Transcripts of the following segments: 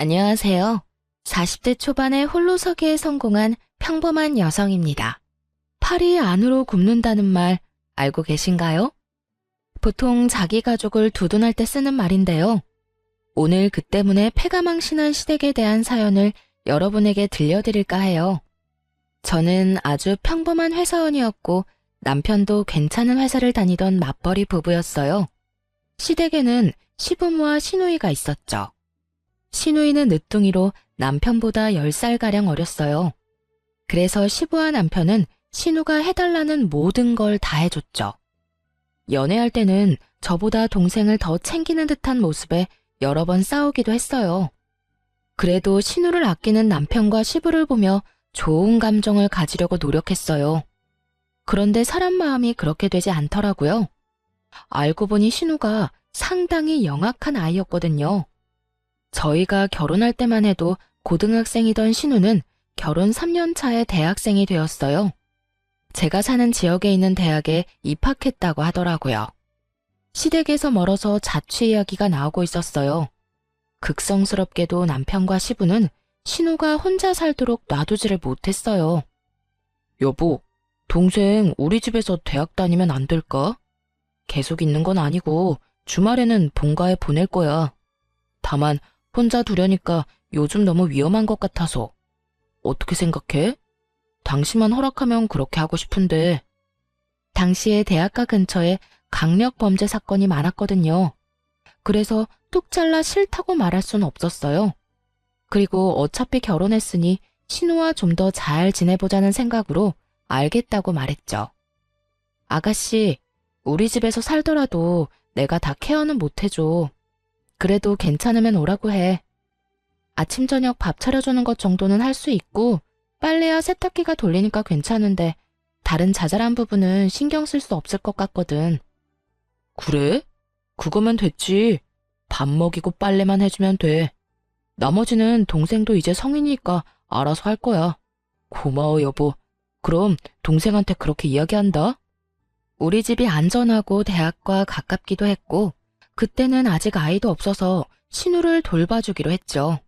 안녕하세요. 40대 초반에 홀로서기에 성공한 평범한 여성입니다. 팔이 안으로 굽는다는 말 알고 계신가요? 보통 자기 가족을 두둔할 때 쓰는 말인데요. 오늘 그 때문에 패가망신한 시댁에 대한 사연을 여러분에게 들려드릴까 해요. 저는 아주 평범한 회사원이었고 남편도 괜찮은 회사를 다니던 맞벌이 부부였어요. 시댁에는 시부모와 시누이가 있었죠. 시누이는 늦둥이로 남편보다 10살가량 어렸어요. 그래서 시부와 남편은 시누가 해달라는 모든 걸 다 해줬죠. 연애할 때는 저보다 동생을 더 챙기는 듯한 모습에 여러 번 싸우기도 했어요. 그래도 시누를 아끼는 남편과 시부를 보며 좋은 감정을 가지려고 노력했어요. 그런데 사람 마음이 그렇게 되지 않더라고요. 알고 보니 시누가 상당히 영악한 아이였거든요. 저희가 결혼할 때만 해도 고등학생이던 신우는 결혼 3년 차에 대학생이 되었어요. 제가 사는 지역에 있는 대학에 입학했다고 하더라고요. 시댁에서 멀어서 자취 이야기가 나오고 있었어요. 극성스럽게도 남편과 시부는 신우가 혼자 살도록 놔두지를 못했어요. 여보, 동생 우리 집에서 대학 다니면 안 될까? 계속 있는 건 아니고 주말에는 본가에 보낼 거야. 다만 혼자 두려니까 요즘 너무 위험한 것 같아서. 어떻게 생각해? 당신만 허락하면 그렇게 하고 싶은데. 당시에 대학가 근처에 강력 범죄 사건이 많았거든요. 그래서 뚝 잘라 싫다고 말할 수는 없었어요. 그리고 어차피 결혼했으니 신우와 좀 더 잘 지내보자는 생각으로 알겠다고 말했죠. 아가씨, 우리 집에서 살더라도 내가 다 케어는 못 해줘. 그래도 괜찮으면 오라고 해. 아침 저녁 밥 차려주는 것 정도는 할 수 있고 빨래야 세탁기가 돌리니까 괜찮은데 다른 자잘한 부분은 신경 쓸 수 없을 것 같거든. 그래? 그거면 됐지. 밥 먹이고 빨래만 해주면 돼. 나머지는 동생도 이제 성인이니까 알아서 할 거야. 고마워 여보. 그럼 동생한테 그렇게 이야기한다. 우리 집이 안전하고 대학과 가깝기도 했고 그때는 아직 아이도 없어서 신우를 돌봐주기로 했죠.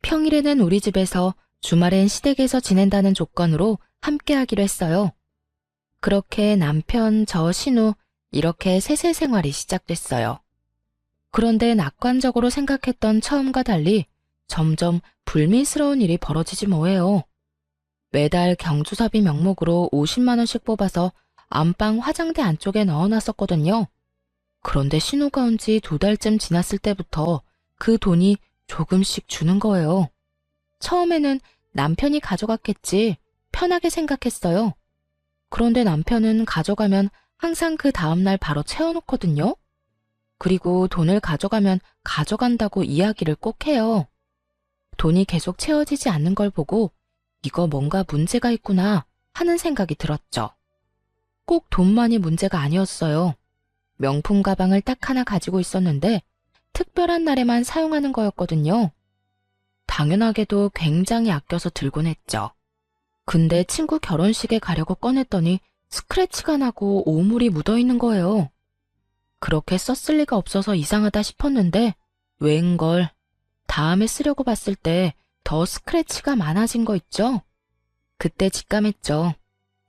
평일에는 우리 집에서 주말엔 시댁에서 지낸다는 조건으로 함께하기로 했어요. 그렇게 남편, 저, 신우 이렇게 셋의 생활이 시작됐어요. 그런데 낙관적으로 생각했던 처음과 달리 점점 불미스러운 일이 벌어지지 뭐예요. 매달 경조사비 명목으로 50만 원씩 뽑아서 안방 화장대 안쪽에 넣어놨었거든요. 그런데 신우가 온 지 2달쯤 지났을 때부터 그 돈이 조금씩 주는 거예요. 처음에는 남편이 가져갔겠지 편하게 생각했어요. 그런데 남편은 가져가면 항상 그 다음날 바로 채워놓거든요. 그리고 돈을 가져가면 가져간다고 이야기를 꼭 해요. 돈이 계속 채워지지 않는 걸 보고 이거 뭔가 문제가 있구나 하는 생각이 들었죠. 꼭 돈만이 문제가 아니었어요. 명품 가방을 딱 하나 가지고 있었는데 특별한 날에만 사용하는 거였거든요. 당연하게도 굉장히 아껴서 들곤 했죠. 근데 친구 결혼식에 가려고 꺼냈더니 스크래치가 나고 오물이 묻어있는 거예요. 그렇게 썼을 리가 없어서 이상하다 싶었는데 웬걸 다음에 쓰려고 봤을 때 더 스크래치가 많아진 거 있죠? 그때 직감했죠.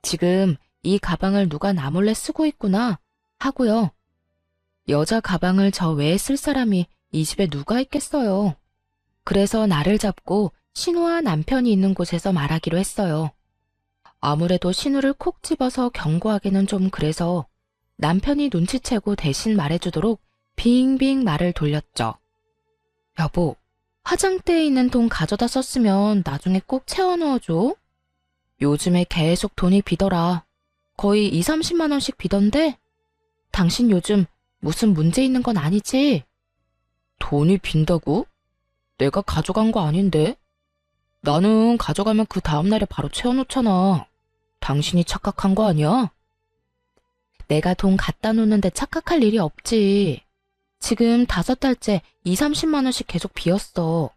지금 이 가방을 누가 나 몰래 쓰고 있구나 하고요. 여자 가방을 저 외에 쓸 사람이 이 집에 누가 있겠어요. 그래서 나를 잡고 신우와 남편이 있는 곳에서 말하기로 했어요. 아무래도 신우를 콕 집어서 경고하기는 좀 그래서 남편이 눈치채고 대신 말해주도록 빙빙 말을 돌렸죠. 여보, 화장대에 있는 돈 가져다 썼으면 나중에 꼭 채워 넣어줘. 요즘에 계속 돈이 비더라. 거의 2, 30만 원씩 비던데? 당신 요즘 무슨 문제 있는 건 아니지? 돈이 빈다고? 내가 가져간 거 아닌데? 나는 가져가면 그 다음날에 바로 채워놓잖아. 당신이 착각한 거 아니야? 내가 돈 갖다 놓는데 착각할 일이 없지. 지금 5달째 2, 30만 원씩 계속 비었어.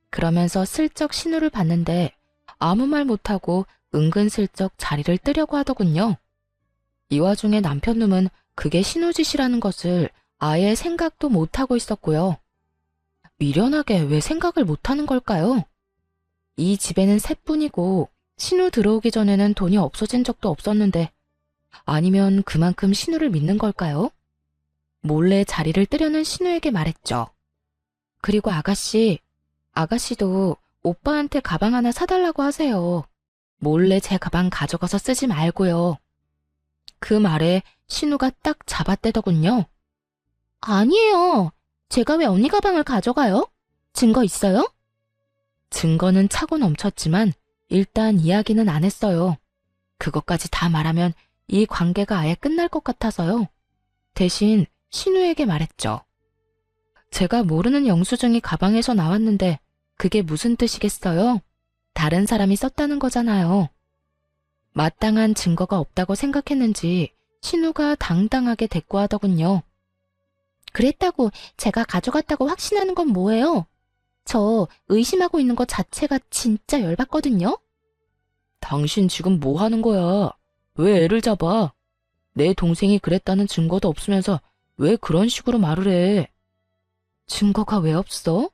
그러면서 슬쩍 신우를 봤는데 아무 말 못하고 은근슬쩍 자리를 뜨려고 하더군요. 이 와중에 남편 놈은 그게 신우 짓이라는 것을 아예 생각도 못하고 있었고요. 미련하게 왜 생각을 못하는 걸까요? 이 집에는 셋뿐이고 신우 들어오기 전에는 돈이 없어진 적도 없었는데 아니면 그만큼 신우를 믿는 걸까요? 몰래 자리를 뜨려는 신우에게 말했죠. 그리고 아가씨도 오빠한테 가방 하나 사달라고 하세요. 몰래 제 가방 가져가서 쓰지 말고요. 그 말에 신우가 딱 잡아떼더군요. 아니에요. 제가 왜 언니 가방을 가져가요? 증거 있어요? 증거는 차고 넘쳤지만 일단 이야기는 안 했어요. 그것까지 다 말하면 이 관계가 아예 끝날 것 같아서요. 대신 신우에게 말했죠. 제가 모르는 영수증이 가방에서 나왔는데 그게 무슨 뜻이겠어요? 다른 사람이 썼다는 거잖아요. 마땅한 증거가 없다고 생각했는지 신우가 당당하게 대꾸하더군요. 그랬다고 제가 가져갔다고 확신하는 건 뭐예요? 저 의심하고 있는 것 자체가 진짜 열받거든요? 당신 지금 뭐 하는 거야? 왜 애를 잡아? 내 동생이 그랬다는 증거도 없으면서 왜 그런 식으로 말을 해? 증거가 왜 없어?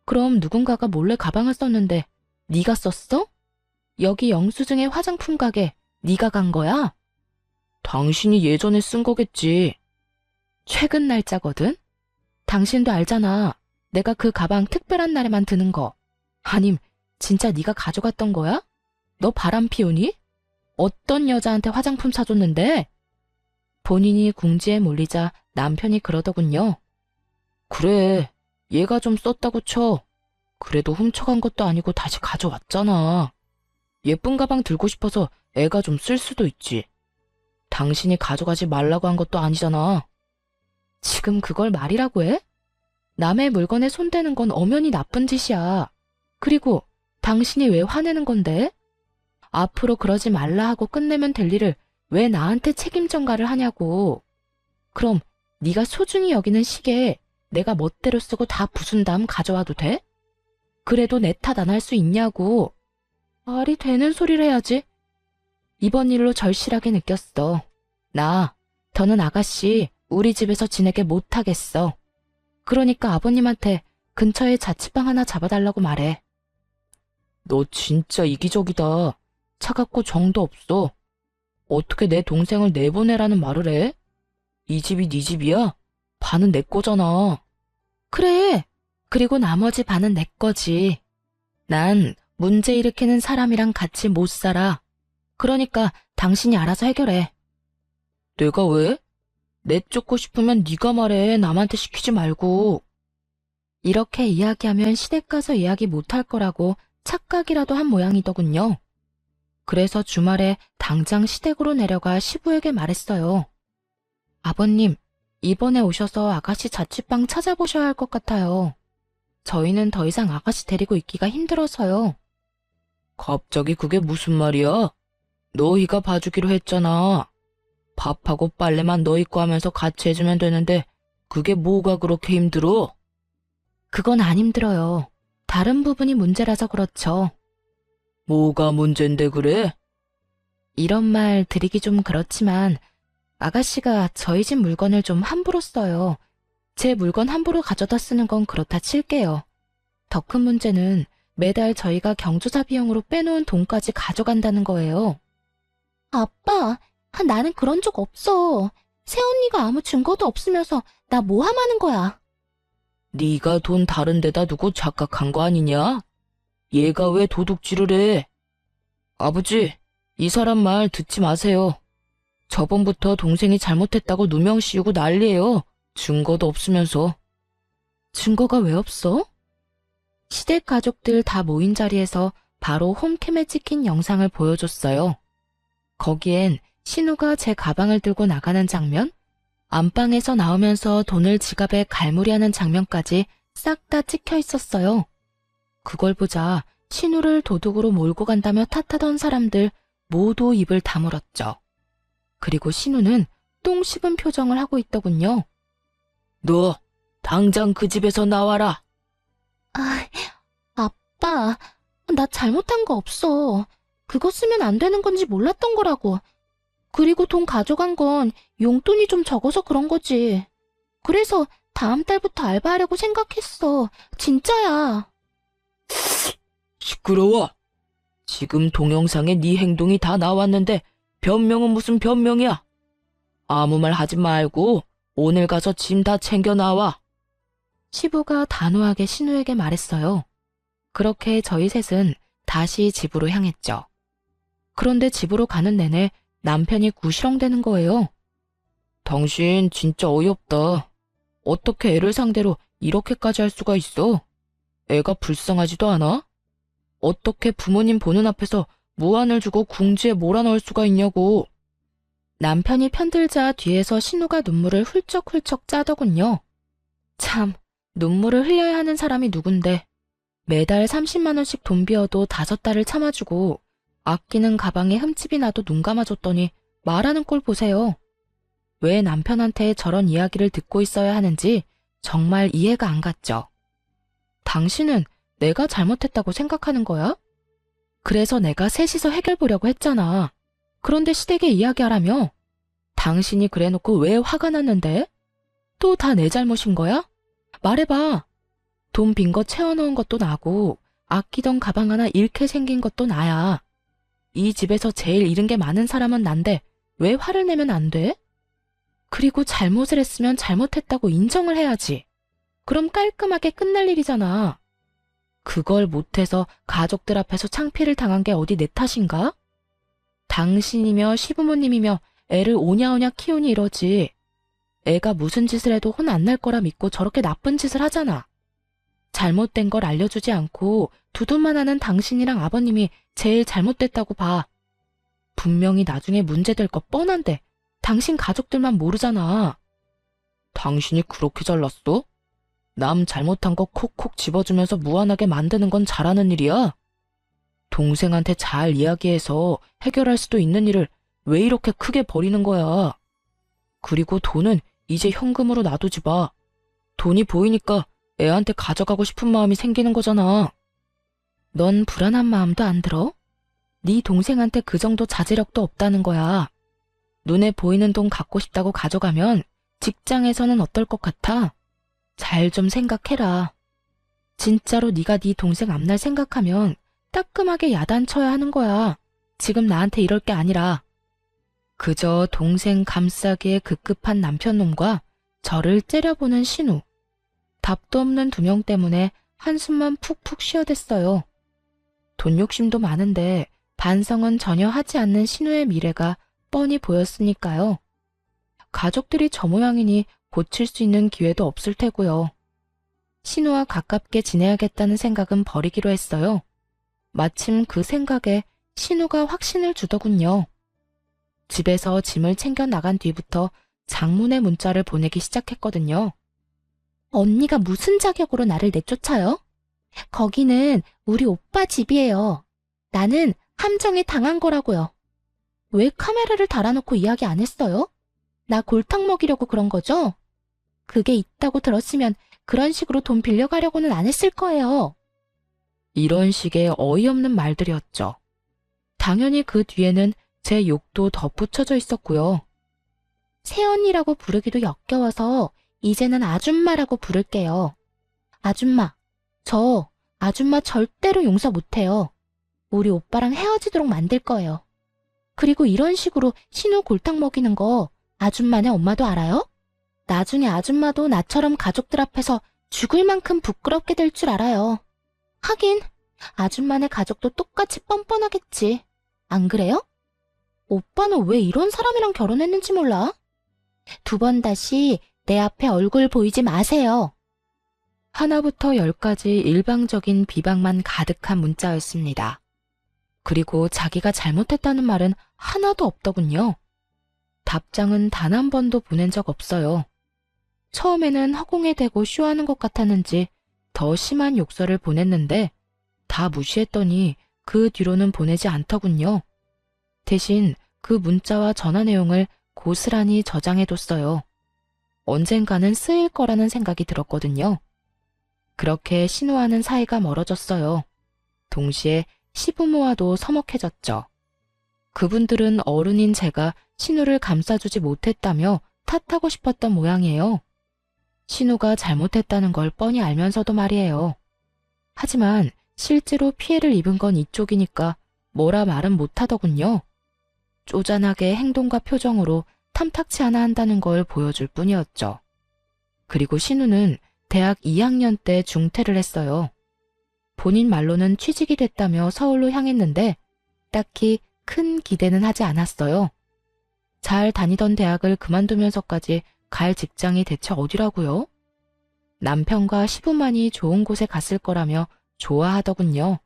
그럼 누군가가 몰래 가방을 썼는데 네가 썼어? 여기 영수증의 화장품 가게 네가 간 거야? 당신이 예전에 쓴 거겠지. 최근 날짜거든? 당신도 알잖아. 내가 그 가방 특별한 날에만 드는 거. 아님 진짜 네가 가져갔던 거야? 너 바람 피우니? 어떤 여자한테 화장품 사줬는데? 본인이 궁지에 몰리자 남편이 그러더군요. 그래, 얘가 좀 썼다고 쳐. 그래도 훔쳐간 것도 아니고 다시 가져왔잖아. 예쁜 가방 들고 싶어서 애가 좀 쓸 수도 있지. 당신이 가져가지 말라고 한 것도 아니잖아. 지금 그걸 말이라고 해? 남의 물건에 손대는 건 엄연히 나쁜 짓이야. 그리고 당신이 왜 화내는 건데? 앞으로 그러지 말라 하고 끝내면 될 일을 왜 나한테 책임 전가를 하냐고. 그럼 네가 소중히 여기는 시계 내가 멋대로 쓰고 다 부순 다음 가져와도 돼? 그래도 내 탓 안 할 수 있냐고. 말이 되는 소리를 해야지. 이번 일로 절실하게 느꼈어. 더는 아가씨 우리 집에서 지내게 못하겠어. 그러니까 아버님한테 근처에 자취방 하나 잡아달라고 말해. 너 진짜 이기적이다. 차갑고 정도 없어. 어떻게 내 동생을 내보내라는 말을 해? 이 집이 네 집이야? 반은 내 거잖아. 그래. 그리고 나머지 반은 내 거지. 난 문제 일으키는 사람이랑 같이 못 살아. 그러니까 당신이 알아서 해결해. 내가 왜? 내쫓고 싶으면 네가 말해. 남한테 시키지 말고. 이렇게 이야기하면 시댁 가서 이야기 못할 거라고 착각이라도 한 모양이더군요. 그래서 주말에 당장 시댁으로 내려가 시부에게 말했어요. 아버님, 이번에 오셔서 아가씨 자취방 찾아보셔야 할 것 같아요. 저희는 더 이상 아가씨 데리고 있기가 힘들어서요. 갑자기 그게 무슨 말이야? 너희가 봐주기로 했잖아. 밥하고 빨래만 너 있고 하면서 같이 해주면 되는데 그게 뭐가 그렇게 힘들어? 그건 안 힘들어요. 다른 부분이 문제라서 그렇죠. 뭐가 문제인데 그래? 이런 말 드리기 좀 그렇지만 아가씨가 저희 집 물건을 좀 함부로 써요. 제 물건 함부로 가져다 쓰는 건 그렇다 칠게요. 더 큰 문제는 매달 저희가 경조사 비용으로 빼놓은 돈까지 가져간다는 거예요. 아빠, 나는 그런 적 없어. 새언니가 아무 증거도 없으면서 나 모함하는 거야. 네가 돈 다른 데다 두고 착각한 거 아니냐? 얘가 왜 도둑질을 해? 아버지, 이 사람 말 듣지 마세요. 저번부터 동생이 잘못했다고 누명 씌우고 난리예요. 증거도 없으면서. 증거가 왜 없어? 시댁 가족들 다 모인 자리에서 바로 홈캠에 찍힌 영상을 보여줬어요. 거기엔 신우가 제 가방을 들고 나가는 장면, 안방에서 나오면서 돈을 지갑에 갈무리하는 장면까지 싹 다 찍혀 있었어요. 그걸 보자 신우를 도둑으로 몰고 간다며 탓하던 사람들 모두 입을 다물었죠. 그리고 신우는 똥 씹은 표정을 하고 있더군요. 너 당장 그 집에서 나와라. 아빠, 나 잘못한 거 없어. 그거 쓰면 안 되는 건지 몰랐던 거라고. 그리고 돈 가져간 건 용돈이 좀 적어서 그런 거지. 그래서 다음 달부터 알바하려고 생각했어. 진짜야. 시끄러워. 지금 동영상에 네 행동이 다 나왔는데 변명은 무슨 변명이야. 아무 말 하지 말고 오늘 가서 짐 다 챙겨 나와. 시부가 단호하게 신우에게 말했어요. 그렇게 저희 셋은 다시 집으로 향했죠. 그런데 집으로 가는 내내 남편이 구시렁대는 거예요. 당신 진짜 어이없다. 어떻게 애를 상대로 이렇게까지 할 수가 있어? 애가 불쌍하지도 않아? 어떻게 부모님 보는 앞에서 무안을 주고 궁지에 몰아넣을 수가 있냐고. 남편이 편들자 뒤에서 신우가 눈물을 훌쩍훌쩍 짜더군요. 참, 눈물을 흘려야 하는 사람이 누군데. 매달 30만 원씩 돈 비어도 5달을 참아주고 아끼는 가방에 흠집이 나도 눈 감아줬더니 말하는 꼴 보세요. 왜 남편한테 저런 이야기를 듣고 있어야 하는지 정말 이해가 안 갔죠. 당신은 내가 잘못했다고 생각하는 거야? 그래서 내가 셋이서 해결 보려고 했잖아. 그런데 시댁에 이야기하라며? 당신이 그래놓고 왜 화가 났는데? 또 다 내 잘못인 거야? 말해봐. 돈 빈 거 채워넣은 것도 나고 아끼던 가방 하나 잃게 생긴 것도 나야. 이 집에서 제일 잃은 게 많은 사람은 난데 왜 화를 내면 안 돼? 그리고 잘못을 했으면 잘못했다고 인정을 해야지. 그럼 깔끔하게 끝날 일이잖아. 그걸 못해서 가족들 앞에서 창피를 당한 게 어디 내 탓인가? 당신이며 시부모님이며 애를 오냐오냐 키우니 이러지. 애가 무슨 짓을 해도 혼 안 날 거라 믿고 저렇게 나쁜 짓을 하잖아. 잘못된 걸 알려주지 않고 두둔만 하는 당신이랑 아버님이 제일 잘못됐다고 봐. 분명히 나중에 문제될 거 뻔한데 당신 가족들만 모르잖아. 당신이 그렇게 잘났어? 남 잘못한 거 콕콕 집어주면서 무안하게 만드는 건 잘하는 일이야? 동생한테 잘 이야기해서 해결할 수도 있는 일을 왜 이렇게 크게 버리는 거야? 그리고 돈은 이제 현금으로 놔두지 마. 돈이 보이니까 애한테 가져가고 싶은 마음이 생기는 거잖아. 넌 불안한 마음도 안 들어? 네 동생한테 그 정도 자제력도 없다는 거야. 눈에 보이는 돈 갖고 싶다고 가져가면 직장에서는 어떨 것 같아? 잘 좀 생각해라. 진짜로 네가 네 동생 앞날 생각하면 따끔하게 야단쳐야 하는 거야. 지금 나한테 이럴 게 아니라. 그저 동생 감싸기에 급급한 남편놈과 저를 째려보는 신우. 답도 없는 두 명 때문에 한숨만 푹푹 쉬어댔어요. 돈 욕심도 많은데 반성은 전혀 하지 않는 신우의 미래가 뻔히 보였으니까요. 가족들이 저 모양이니 고칠 수 있는 기회도 없을 테고요. 신우와 가깝게 지내야겠다는 생각은 버리기로 했어요. 마침 그 생각에 신우가 확신을 주더군요. 집에서 짐을 챙겨 나간 뒤부터 장문의 문자를 보내기 시작했거든요. 언니가 무슨 자격으로 나를 내쫓아요? 거기는 우리 오빠 집이에요. 나는 함정에 당한 거라고요. 왜 카메라를 달아놓고 이야기 안 했어요? 나 골탕 먹이려고 그런 거죠? 그게 있다고 들었으면 그런 식으로 돈 빌려가려고는 안 했을 거예요. 이런 식의 어이없는 말들이었죠. 당연히 그 뒤에는 제 욕도 덧붙여져 있었고요. 새언니라고 부르기도 역겨워서 이제는 아줌마라고 부를게요. 아줌마, 저 아줌마 절대로 용서 못해요. 우리 오빠랑 헤어지도록 만들 거예요. 그리고 이런 식으로 신우 골탕 먹이는 거 아줌마네 엄마도 알아요? 나중에 아줌마도 나처럼 가족들 앞에서 죽을 만큼 부끄럽게 될 줄 알아요. 하긴 아줌마네 가족도 똑같이 뻔뻔하겠지. 안 그래요? 오빠는 왜 이런 사람이랑 결혼했는지 몰라? 2번 다시 내 앞에 얼굴 보이지 마세요. 하나부터 10까지 일방적인 비방만 가득한 문자였습니다. 그리고 자기가 잘못했다는 말은 하나도 없더군요. 답장은 단 한 번도 보낸 적 없어요. 처음에는 허공에 대고 쇼하는 것 같았는지 더 심한 욕설을 보냈는데 다 무시했더니 그 뒤로는 보내지 않더군요. 대신 그 문자와 전화 내용을 고스란히 저장해뒀어요. 언젠가는 쓰일 거라는 생각이 들었거든요. 그렇게 신우와는 사이가 멀어졌어요. 동시에 시부모와도 서먹해졌죠. 그분들은 어른인 제가 신우를 감싸주지 못했다며 탓하고 싶었던 모양이에요. 신우가 잘못했다는 걸 뻔히 알면서도 말이에요. 하지만 실제로 피해를 입은 건 이쪽이니까 뭐라 말은 못하더군요. 쪼잔하게 행동과 표정으로 탐탁치 않아 한다는 걸 보여줄 뿐이었죠. 그리고 신우는 대학 2학년 때 중퇴를 했어요. 본인 말로는 취직이 됐다며 서울로 향했는데 딱히 큰 기대는 하지 않았어요. 잘 다니던 대학을 그만두면서까지 갈 직장이 대체 어디라고요? 남편과 시부만이 좋은 곳에 갔을 거라며 좋아하더군요.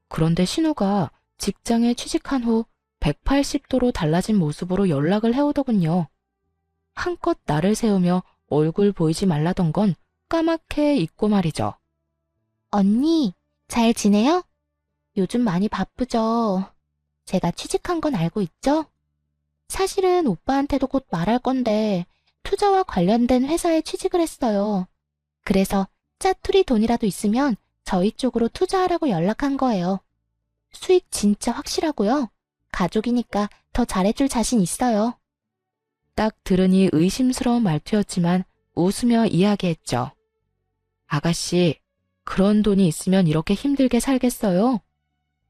그런데 신우가 직장에 취직한 후 180도로 달라진 모습으로 연락을 해오더군요. 한껏 나를 세우며 얼굴 보이지 말라던 건 까맣게 잊고 말이죠. 언니, 잘 지내요? 요즘 많이 바쁘죠? 제가 취직한 건 알고 있죠? 사실은 오빠한테도 곧 말할 건데 투자와 관련된 회사에 취직을 했어요. 그래서 짜투리 돈이라도 있으면 저희 쪽으로 투자하라고 연락한 거예요. 수익 진짜 확실하고요. 가족이니까 더 잘해줄 자신 있어요. 딱 들으니 의심스러운 말투였지만 웃으며 이야기했죠. 아가씨, 그런 돈이 있으면 이렇게 힘들게 살겠어요?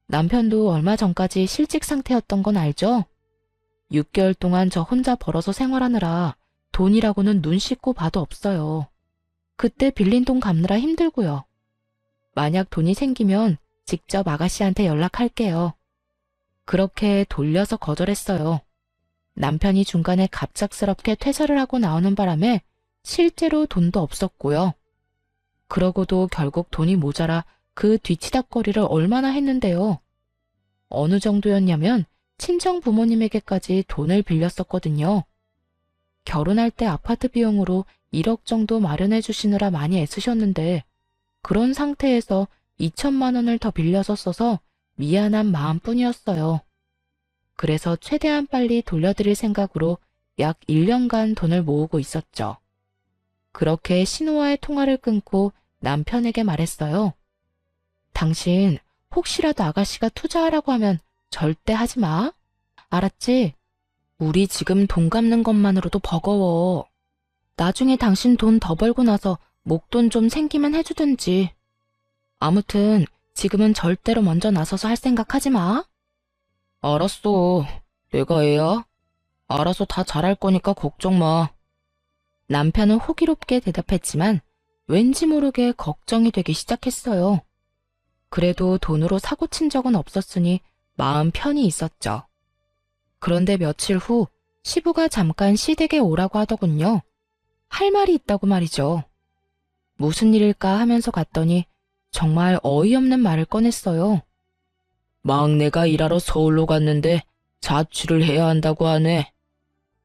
남편도 얼마 전까지 실직 상태였던 건 알죠? 6개월 동안 저 혼자 벌어서 생활하느라 돈이라고는 눈 씻고 봐도 없어요. 그때 빌린 돈 갚느라 힘들고요. 만약 돈이 생기면 직접 아가씨한테 연락할게요. 그렇게 돌려서 거절했어요. 남편이 중간에 갑작스럽게 퇴사를 하고 나오는 바람에 실제로 돈도 없었고요. 그러고도 결국 돈이 모자라 그 뒤치다꺼리를 얼마나 했는데요. 어느 정도였냐면 친정 부모님에게까지 돈을 빌렸었거든요. 결혼할 때 아파트 비용으로 1억 정도 마련해 주시느라 많이 애쓰셨는데 그런 상태에서 2천만 원을 더 빌려서 써서 미안한 마음뿐이었어요. 그래서 최대한 빨리 돌려드릴 생각으로 약 1년간 돈을 모으고 있었죠. 그렇게 신우와의 통화를 끊고 남편에게 말했어요. 당신 혹시라도 아가씨가 투자하라고 하면 절대 하지 마. 알았지? 우리 지금 돈 갚는 것만으로도 버거워. 나중에 당신 돈 더 벌고 나서 목돈 좀 생기면 해주든지. 아무튼 지금은 절대로 먼저 나서서 할 생각 하지 마. 알았어. 내가 애야. 알아서 다 잘할 거니까 걱정 마. 남편은 호기롭게 대답했지만 왠지 모르게 걱정이 되기 시작했어요. 그래도 돈으로 사고 친 적은 없었으니 마음 편히 있었죠. 그런데 며칠 후 시부가 잠깐 시댁에 오라고 하더군요. 할 말이 있다고 말이죠. 무슨 일일까 하면서 갔더니 정말 어이없는 말을 꺼냈어요. 막내가 일하러 서울로 갔는데 자취를 해야 한다고 하네.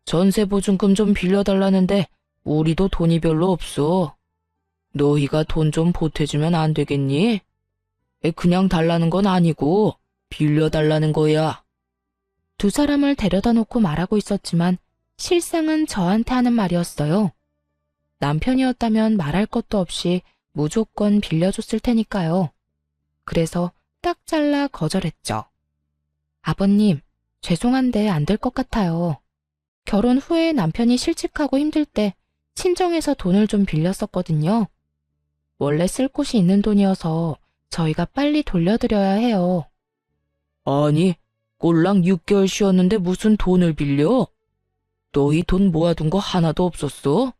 전세보증금 좀 빌려달라는데 우리도 돈이 별로 없어. 너희가 돈 좀 보태주면 안 되겠니? 그냥 달라는 건 아니고 빌려달라는 거야. 두 사람을 데려다 놓고 말하고 있었지만 실상은 저한테 하는 말이었어요. 남편이었다면 말할 것도 없이 무조건 빌려줬을 테니까요. 그래서 딱 잘라 거절했죠. 아버님, 죄송한데 안 될 것 같아요. 결혼 후에 남편이 실직하고 힘들 때 친정에서 돈을 좀 빌렸었거든요. 원래 쓸 곳이 있는 돈이어서 저희가 빨리 돌려드려야 해요. 아니, 꼴랑 6개월 쉬었는데 무슨 돈을 빌려? 너희 돈 모아둔 거 하나도 없었어?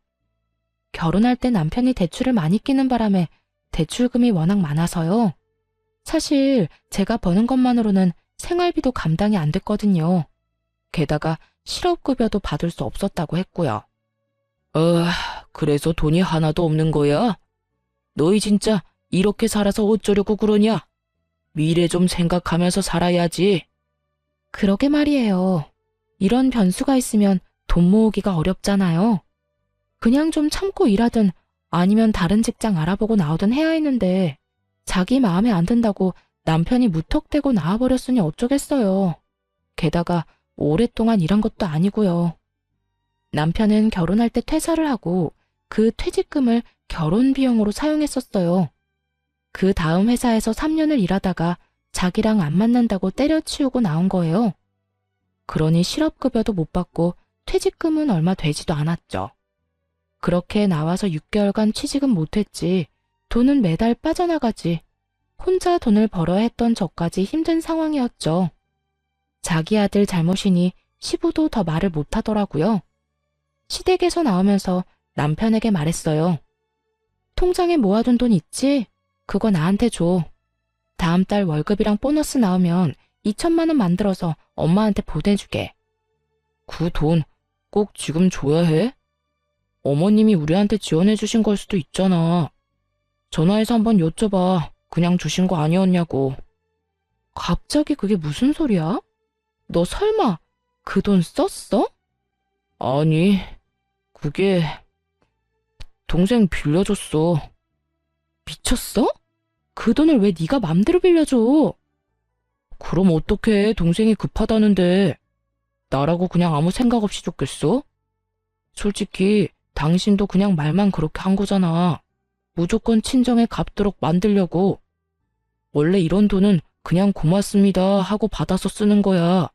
결혼할 때 남편이 대출을 많이 끼는 바람에 대출금이 워낙 많아서요. 사실 제가 버는 것만으로는 생활비도 감당이 안 됐거든요. 게다가 실업급여도 받을 수 없었다고 했고요. 그래서 돈이 하나도 없는 거야? 너희 진짜 이렇게 살아서 어쩌려고 그러냐? 미래 좀 생각하면서 살아야지. 그러게 말이에요. 이런 변수가 있으면 돈 모으기가 어렵잖아요. 그냥 좀 참고 일하든 아니면 다른 직장 알아보고 나오든 해야 했는데 자기 마음에 안 든다고 남편이 무턱대고 나와버렸으니 어쩌겠어요. 게다가 오랫동안 일한 것도 아니고요. 남편은 결혼할 때 퇴사를 하고 그 퇴직금을 결혼 비용으로 사용했었어요. 그 다음 회사에서 3년을 일하다가 자기랑 안 만난다고 때려치우고 나온 거예요. 그러니 실업급여도 못 받고 퇴직금은 얼마 되지도 않았죠. 그렇게 나와서 6개월간 취직은 못했지. 돈은 매달 빠져나가지. 혼자 돈을 벌어야 했던 저까지 힘든 상황이었죠. 자기 아들 잘못이니 시부도 더 말을 못하더라고요. 시댁에서 나오면서 남편에게 말했어요. 통장에 모아둔 돈 있지? 그거 나한테 줘. 다음 달 월급이랑 보너스 나오면 2천만 원 만들어서 엄마한테 보내주게. 그 돈 꼭 지금 줘야 해? 어머님이 우리한테 지원해 주신 걸 수도 있잖아. 전화해서 한번 여쭤봐. 그냥 주신 거 아니었냐고. 갑자기 그게 무슨 소리야? 너 설마 그 돈 썼어? 아니, 그게 동생 빌려줬어. 미쳤어? 그 돈을 왜 네가 맘대로 빌려줘? 그럼 어떡해, 동생이 급하다는데. 나라고 그냥 아무 생각 없이 줬겠어? 솔직히 당신도 그냥 말만 그렇게 한 거잖아. 무조건 친정에 갚도록 만들려고. 원래 이런 돈은 그냥 고맙습니다 하고 받아서 쓰는 거야.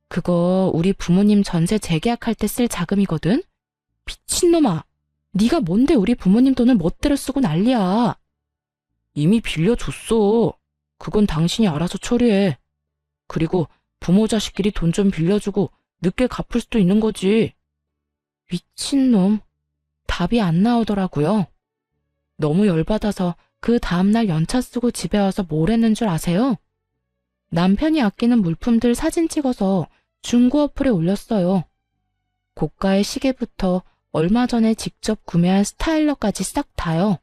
그거 우리 부모님 전세 재계약할 때 쓸 자금이거든? 미친놈아. 네가 뭔데 우리 부모님 돈을 멋대로 쓰고 난리야. 이미 빌려줬어. 그건 당신이 알아서 처리해. 그리고 부모 자식끼리 돈 좀 빌려주고 늦게 갚을 수도 있는 거지. 미친놈. 답이 안 나오더라고요. 너무 열받아서 그 다음날 연차 쓰고 집에 와서 뭘 했는 줄 아세요? 남편이 아끼는 물품들 사진 찍어서 중고 어플에 올렸어요. 고가의 시계부터 얼마 전에 직접 구매한 스타일러까지 싹 다요.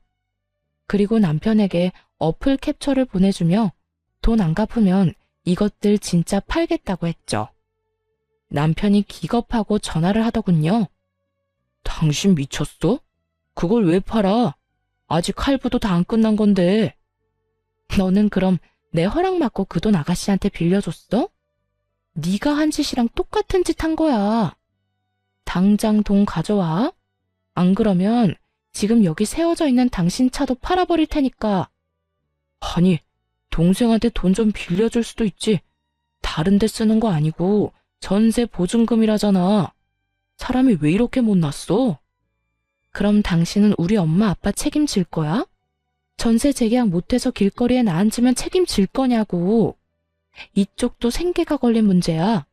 그리고 남편에게 어플 캡처를 보내주며 돈 안 갚으면 이것들 진짜 팔겠다고 했죠. 남편이 기겁하고 전화를 하더군요. 당신 미쳤어? 그걸 왜 팔아? 아직 할부도 다 안 끝난 건데. 너는 그럼 내 허락 받고 그 돈 아가씨한테 빌려줬어? 네가 한 짓이랑 똑같은 짓 한 거야. 당장 돈 가져와. 안 그러면 지금 여기 세워져 있는 당신 차도 팔아버릴 테니까. 아니, 동생한테 돈 좀 빌려줄 수도 있지. 다른 데 쓰는 거 아니고 전세 보증금이라잖아. 사람이 왜 이렇게 못났어? 그럼 당신은 우리 엄마 아빠 책임질 거야? 전세 재계약 못해서 길거리에 나앉으면 책임질 거냐고. 이쪽도 생계가 걸린 문제야.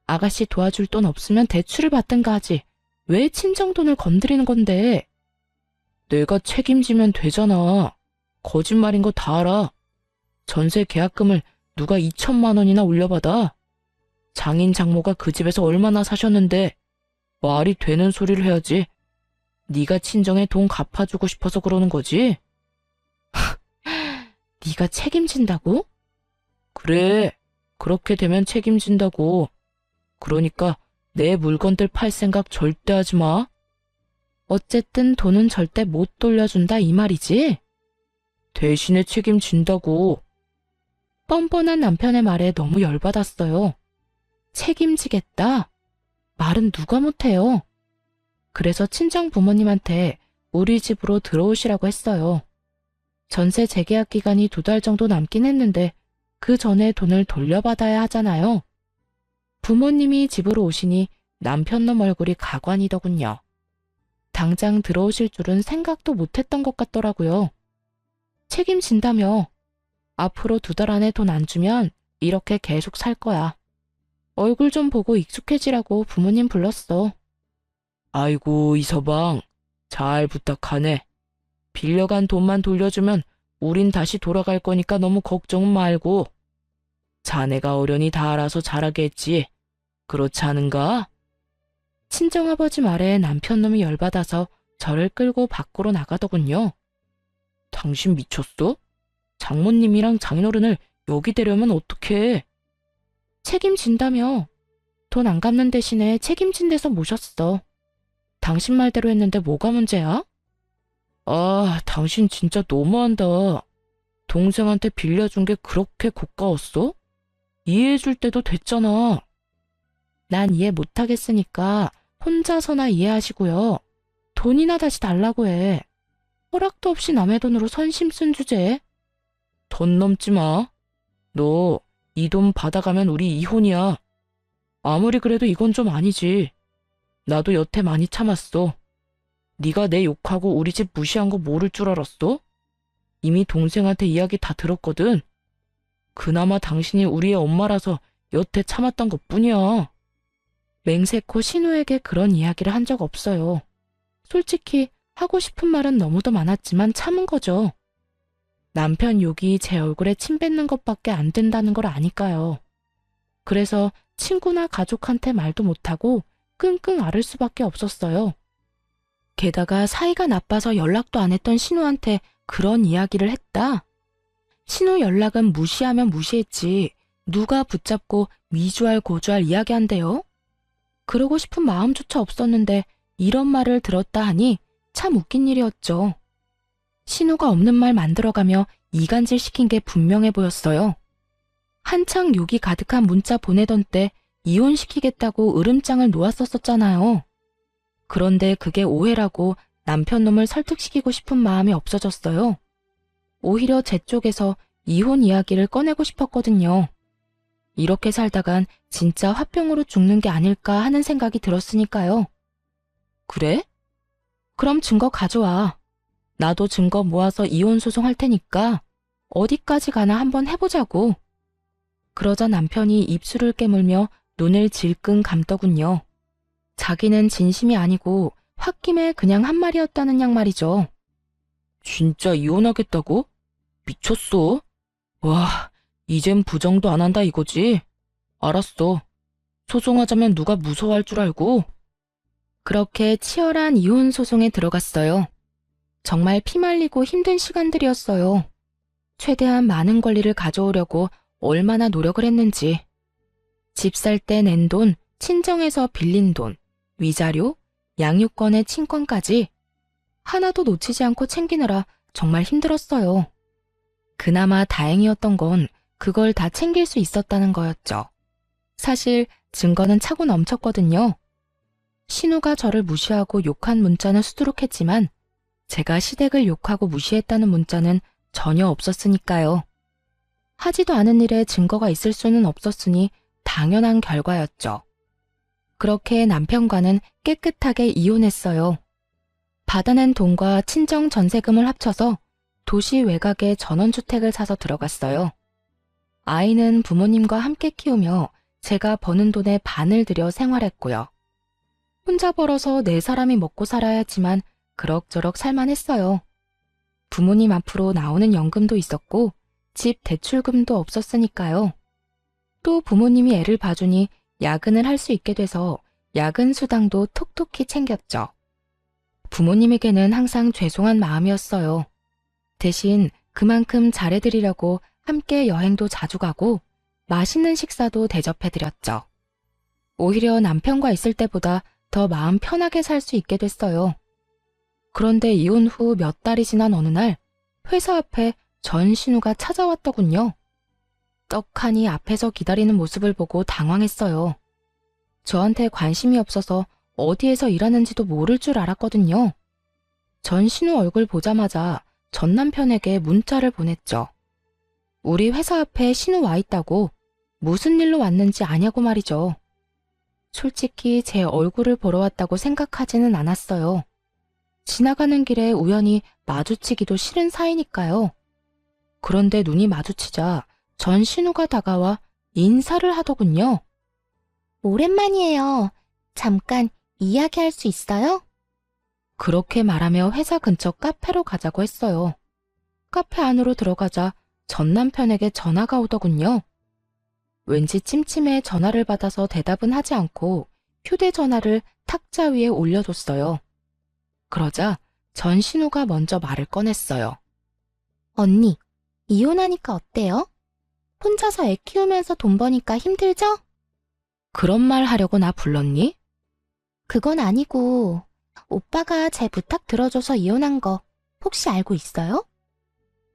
아가씨 도와줄 돈 없으면 대출을 받든가 하지. 왜 친정돈을 건드리는 건데? 내가 책임지면 되잖아. 거짓말인 거 다 알아. 전세 계약금을 누가 2천만 원이나 올려받아? 장인 장모가 그 집에서 얼마나 사셨는데 말이 되는 소리를 해야지. 네가 친정에 돈 갚아주고 싶어서 그러는 거지? 네가 책임진다고? 그래, 그렇게 되면 책임진다고. 그러니까 내 물건들 팔 생각 절대 하지 마. 어쨌든 돈은 절대 못 돌려준다 이 말이지? 대신에 책임진다고. 뻔뻔한 남편의 말에 너무 열받았어요. 책임지겠다? 말은 누가 못해요. 그래서 친정 부모님한테 우리 집으로 들어오시라고 했어요. 전세 재계약 기간이 2달 정도 남긴 했는데 그 전에 돈을 돌려받아야 하잖아요. 부모님이 집으로 오시니 남편놈 얼굴이 가관이더군요. 당장 들어오실 줄은 생각도 못했던 것 같더라고요. 책임진다며. 앞으로 2달 안에 돈 안 주면 이렇게 계속 살 거야. 얼굴 좀 보고 익숙해지라고 부모님 불렀어. 아이고, 이서방, 잘 부탁하네. 빌려간 돈만 돌려주면 우린 다시 돌아갈 거니까 너무 걱정은 말고. 자네가 어련히 다 알아서 잘하게 했지. 그렇지 않은가? 친정아버지 말에 남편놈이 열받아서 저를 끌고 밖으로 나가더군요. 당신 미쳤어? 장모님이랑 장인어른을 여기 데려오면 어떡해? 책임진다며. 돈 안 갚는 대신에 책임진 데서 모셨어. 당신 말대로 했는데 뭐가 문제야? 아, 당신 진짜 너무한다. 동생한테 빌려준 게 그렇게 고가웠어? 이해해줄 때도 됐잖아. 난 이해 못하겠으니까 혼자서나 이해하시고요. 돈이나 다시 달라고 해. 허락도 없이 남의 돈으로 선심 쓴 주제에. 돈 넘지 마. 너 이 돈 받아가면 우리 이혼이야. 아무리 그래도 이건 좀 아니지. 나도 여태 많이 참았어. 네가 내 욕하고 우리 집 무시한 거 모를 줄 알았어? 이미 동생한테 이야기 다 들었거든. 그나마 당신이 우리의 엄마라서 여태 참았던 것뿐이야. 맹세코 신우에게 그런 이야기를 한 적 없어요. 솔직히 하고 싶은 말은 너무도 많았지만 참은 거죠. 남편 욕이 제 얼굴에 침 뱉는 것밖에 안 된다는 걸 아니까요. 그래서 친구나 가족한테 말도 못하고 끙끙 앓을 수밖에 없었어요. 게다가 사이가 나빠서 연락도 안 했던 신우한테 그런 이야기를 했다? 신우 연락은 무시하면 무시했지 누가 붙잡고 미주알 고주알 이야기한대요? 그러고 싶은 마음조차 없었는데 이런 말을 들었다 하니 참 웃긴 일이었죠. 신우가 없는 말 만들어가며 이간질 시킨 게 분명해 보였어요. 한창 욕이 가득한 문자 보내던 때 이혼시키겠다고 으름장을 놓았었잖아요. 그런데 그게 오해라고 남편 놈을 설득시키고 싶은 마음이 없어졌어요. 오히려 제 쪽에서 이혼 이야기를 꺼내고 싶었거든요. 이렇게 살다간 진짜 화병으로 죽는 게 아닐까 하는 생각이 들었으니까요. 그래? 그럼 증거 가져와. 나도 증거 모아서 이혼 소송할 테니까 어디까지 가나 한번 해보자고. 그러자 남편이 입술을 깨물며 눈을 질끈 감더군요. 자기는 진심이 아니고 홧김에 그냥 한 말이었다는 양 말이죠. 진짜 이혼하겠다고? 미쳤어? 와, 이젠 부정도 안 한다 이거지? 알았어. 소송하자면 누가 무서워할 줄 알고? 그렇게 치열한 이혼 소송에 들어갔어요. 정말 피말리고 힘든 시간들이었어요. 최대한 많은 권리를 가져오려고 얼마나 노력을 했는지. 집 살 때 낸 돈, 친정에서 빌린 돈, 위자료, 양육권의 친권까지 하나도 놓치지 않고 챙기느라 정말 힘들었어요. 그나마 다행이었던 건 그걸 다 챙길 수 있었다는 거였죠. 사실 증거는 차고 넘쳤거든요. 신우가 저를 무시하고 욕한 문자는 수두룩했지만 제가 시댁을 욕하고 무시했다는 문자는 전혀 없었으니까요. 하지도 않은 일에 증거가 있을 수는 없었으니 당연한 결과였죠. 그렇게 남편과는 깨끗하게 이혼했어요. 받아낸 돈과 친정 전세금을 합쳐서 도시 외곽에 전원주택을 사서 들어갔어요. 아이는 부모님과 함께 키우며 제가 버는 돈의 반을 들여 생활했고요. 혼자 벌어서 네 사람이 먹고 살아야 했지만 그럭저럭 살만했어요. 부모님 앞으로 나오는 연금도 있었고 집 대출금도 없었으니까요. 또 부모님이 애를 봐주니 야근을 할 수 있게 돼서 야근 수당도 톡톡히 챙겼죠. 부모님에게는 항상 죄송한 마음이었어요. 대신 그만큼 잘해드리려고 함께 여행도 자주 가고 맛있는 식사도 대접해드렸죠. 오히려 남편과 있을 때보다 더 마음 편하게 살 수 있게 됐어요. 그런데 이혼 후 몇 달이 지난 어느 날 회사 앞에 전신우가 찾아왔더군요. 떡하니 앞에서 기다리는 모습을 보고 당황했어요. 저한테 관심이 없어서 어디에서 일하는지도 모를 줄 알았거든요. 전신우 얼굴 보자마자 전 남편에게 문자를 보냈죠. 우리 회사 앞에 신우 와 있다고 무슨 일로 왔는지 아냐고 말이죠. 솔직히 제 얼굴을 보러 왔다고 생각하지는 않았어요. 지나가는 길에 우연히 마주치기도 싫은 사이니까요. 그런데 눈이 마주치자 전신우가 다가와 인사를 하더군요. 오랜만이에요. 잠깐 이야기할 수 있어요? 그렇게 말하며 회사 근처 카페로 가자고 했어요. 카페 안으로 들어가자 전 남편에게 전화가 오더군요. 왠지 찜찜해 전화를 받아서 대답은 하지 않고 휴대전화를 탁자 위에 올려뒀어요. 그러자 전신우가 먼저 말을 꺼냈어요. 언니, 이혼하니까 어때요? 혼자서 애 키우면서 돈 버니까 힘들죠? 그런 말 하려고 나 불렀니? 그건 아니고 오빠가 제 부탁 들어줘서 이혼한 거 혹시 알고 있어요?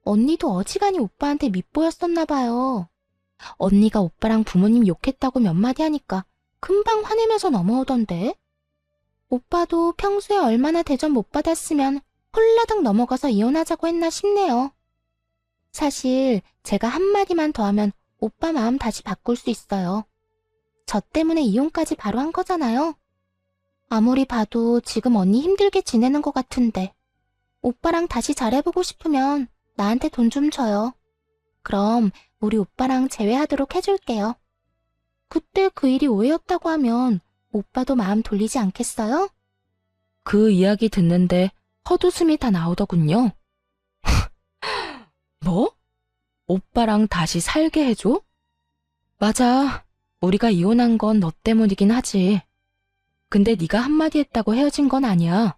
언니도 어지간히 오빠한테 밉보였었나 봐요. 언니가 오빠랑 부모님 욕했다고 몇 마디 하니까 금방 화내면서 넘어오던데. 오빠도 평소에 얼마나 대접 못 받았으면 홀라당 넘어가서 이혼하자고 했나 싶네요. 사실 제가 한마디만 더 하면 오빠 마음 다시 바꿀 수 있어요. 저 때문에 이혼까지 바로 한 거잖아요. 아무리 봐도 지금 언니 힘들게 지내는 것 같은데. 오빠랑 다시 잘해보고 싶으면 나한테 돈 좀 줘요. 그럼 우리 오빠랑 재회하도록 해줄게요. 그때 그 일이 오해였다고 하면 오빠도 마음 돌리지 않겠어요? 그 이야기 듣는데 헛웃음이 다 나오더군요. 뭐? 오빠랑 다시 살게 해줘? 맞아. 우리가 이혼한 건 너 때문이긴 하지. 근데 네가 한마디 했다고 헤어진 건 아니야.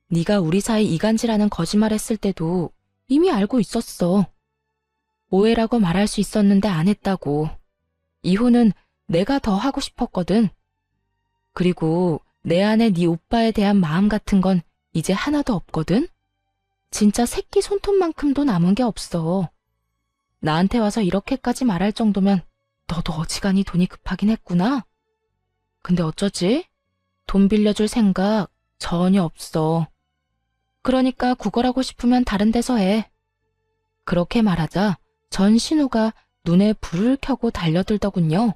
네가 우리 사이 이간질하는 거짓말 했을 때도 이미 알고 있었어. 오해라고 말할 수 있었는데 안 했다고. 이혼은 내가 더 하고 싶었거든. 그리고 내 안에 네 오빠에 대한 마음 같은 건 이제 하나도 없거든? 진짜 새끼 손톱만큼도 남은 게 없어. 나한테 와서 이렇게까지 말할 정도면 너도 어지간히 돈이 급하긴 했구나. 근데 어쩌지? 돈 빌려줄 생각 전혀 없어. 그러니까 구걸하고 싶으면 다른 데서 해. 그렇게 말하자 전신우가 눈에 불을 켜고 달려들더군요.